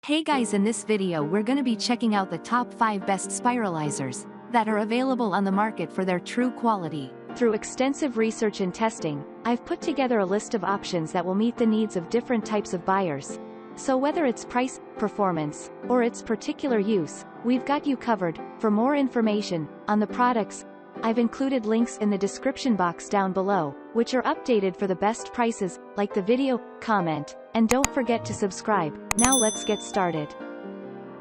Hey guys, in this video we're gonna be checking out the top 5 best spiralizers that are available on the market for their true quality. Through extensive research and testing, I've put together a list of options that will meet the needs of different types of buyers. So whether it's price, performance, or its particular use, we've got you covered. For more information on the products, I've included links in the description box down below, which are updated for the best prices. Like the video, comment, and don't forget to subscribe. Now let's get started.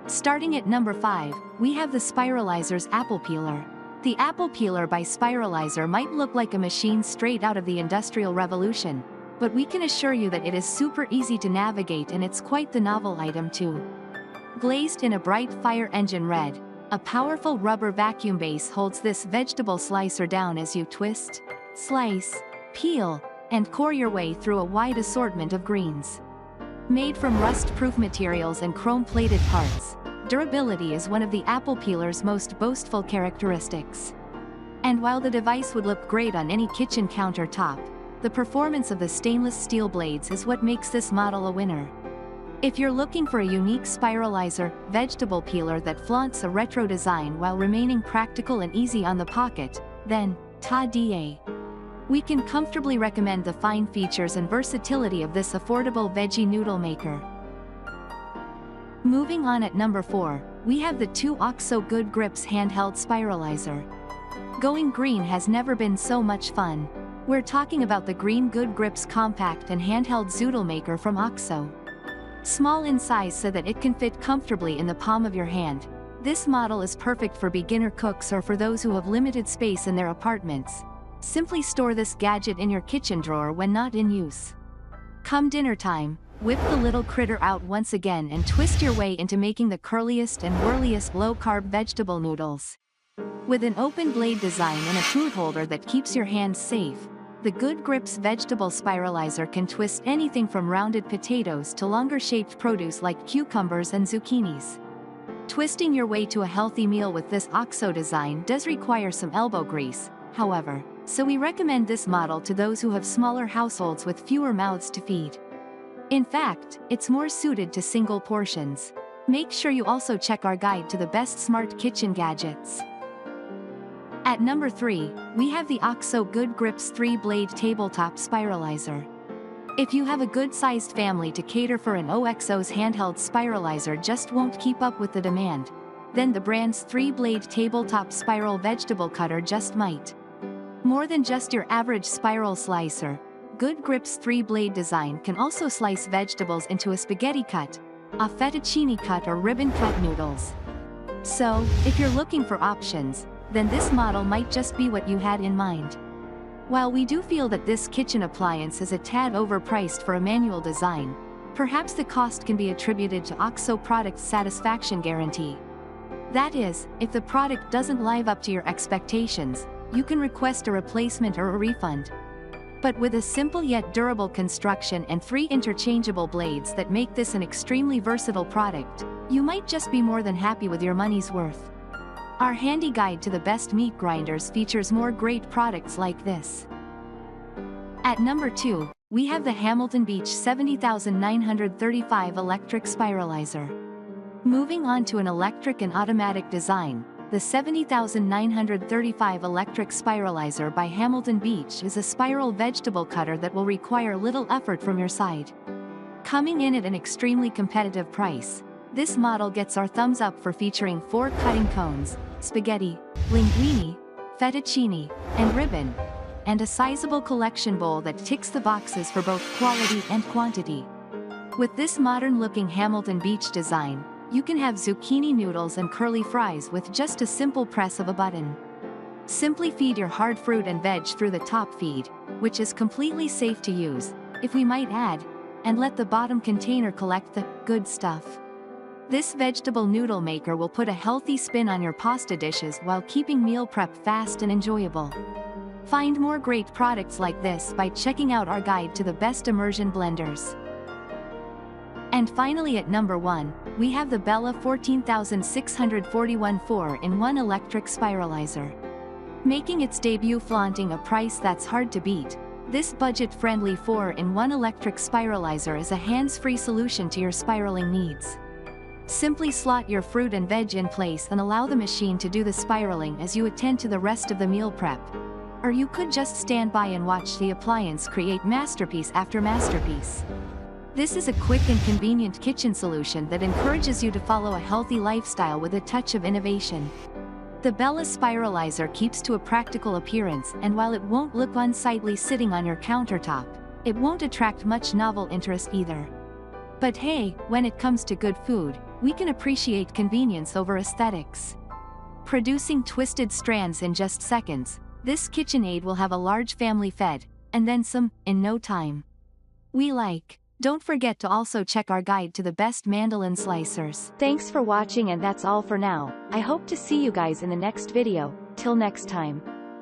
Starting at number 5, we have the Spiralizer's Apple Peeler. The Apple Peeler by Spiralizer might look like a machine straight out of the Industrial Revolution, but we can assure you that it is super easy to navigate and it's quite the novel item too. Glazed in a bright fire engine red, a powerful rubber vacuum base holds this vegetable slicer down as you twist, slice, peel, and core your way through a wide assortment of greens. Made from rust-proof materials and chrome-plated parts, durability is one of the Apple Peeler's most boastful characteristics. And while the device would look great on any kitchen countertop, the performance of the stainless steel blades is what makes this model a winner. If you're looking for a unique spiralizer vegetable peeler that flaunts a retro design while remaining practical and easy on the pocket, then, ta-da! We can comfortably recommend the fine features and versatility of this affordable veggie noodle maker. Moving on at number 4, we have the 2 OXO Good Grips Handheld Spiralizer. Going green has never been so much fun. We're talking about the Green Good Grips Compact and Handheld Zoodle Maker from OXO. Small in size so that it can fit comfortably in the palm of your hand, this model is perfect for beginner cooks or for those who have limited space in their apartments. Simply store this gadget in your kitchen drawer when not in use. Come dinner time, whip the little critter out once again and twist your way into making the curliest and whirliest low-carb vegetable noodles. With an open blade design and a food holder that keeps your hands safe, the Good Grips vegetable spiralizer can twist anything from rounded potatoes to longer-shaped produce like cucumbers and zucchinis. Twisting your way to a healthy meal with this OXO design does require some elbow grease, however, so we recommend this model to those who have smaller households with fewer mouths to feed. In fact, it's more suited to single portions. Make sure you also check our guide to the best smart kitchen gadgets. At number 3, we have the OXO Good Grips 3-Blade Tabletop Spiralizer. If you have a good-sized family to cater for and OXO's handheld spiralizer just won't keep up with the demand, then the brand's 3-blade tabletop spiral vegetable cutter just might. More than just your average spiral slicer, Good Grips 3-blade design can also slice vegetables into a spaghetti cut, a fettuccine cut or ribbon cut noodles. So, if you're looking for options, then this model might just be what you had in mind. While we do feel that this kitchen appliance is a tad overpriced for a manual design, perhaps the cost can be attributed to OXO product's satisfaction guarantee. That is, if the product doesn't live up to your expectations, you can request a replacement or a refund. But with a simple yet durable construction and 3 interchangeable blades that make this an extremely versatile product, you might just be more than happy with your money's worth. Our handy guide to the best meat grinders features more great products like this. At number 2, we have the Hamilton Beach 70935 Electric Spiralizer. Moving on to an electric and automatic design, the 70935 Electric Spiralizer by Hamilton Beach is a spiral vegetable cutter that will require little effort from your side. Coming in at an extremely competitive price, this model gets our thumbs up for featuring 4 cutting cones, spaghetti, linguine, fettuccine, and ribbon, and a sizable collection bowl that ticks the boxes for both quality and quantity. With this modern-looking Hamilton Beach design, you can have zucchini noodles and curly fries with just a simple press of a button. Simply feed your hard fruit and veg through the top feed, which is completely safe to use, if we might add, and let the bottom container collect the good stuff. This vegetable noodle maker will put a healthy spin on your pasta dishes while keeping meal prep fast and enjoyable. Find more great products like this by checking out our guide to the best immersion blenders. And finally at number 1, we have the Bella 14641 4-in-1 Electric Spiralizer. Making its debut flaunting a price that's hard to beat, This budget-friendly 4-in-1 electric spiralizer is a hands-free solution to your spiraling needs. Simply slot your fruit and veg in place and allow the machine to do the spiraling as you attend to the rest of the meal prep. Or you could just stand by and watch the appliance create masterpiece after masterpiece. This is a quick and convenient kitchen solution that encourages you to follow a healthy lifestyle with a touch of innovation. The Bella Spiralizer keeps to a practical appearance, and while it won't look unsightly sitting on your countertop, it won't attract much novel interest either. But hey, when it comes to good food, we can appreciate convenience over aesthetics. Producing twisted strands in just seconds, this KitchenAid will have a large family fed, and then some, in no time. We like. Don't forget to also check our guide to the best mandolin slicers. Thanks for watching, and that's all for now. I hope to see you guys in the next video. Till next time.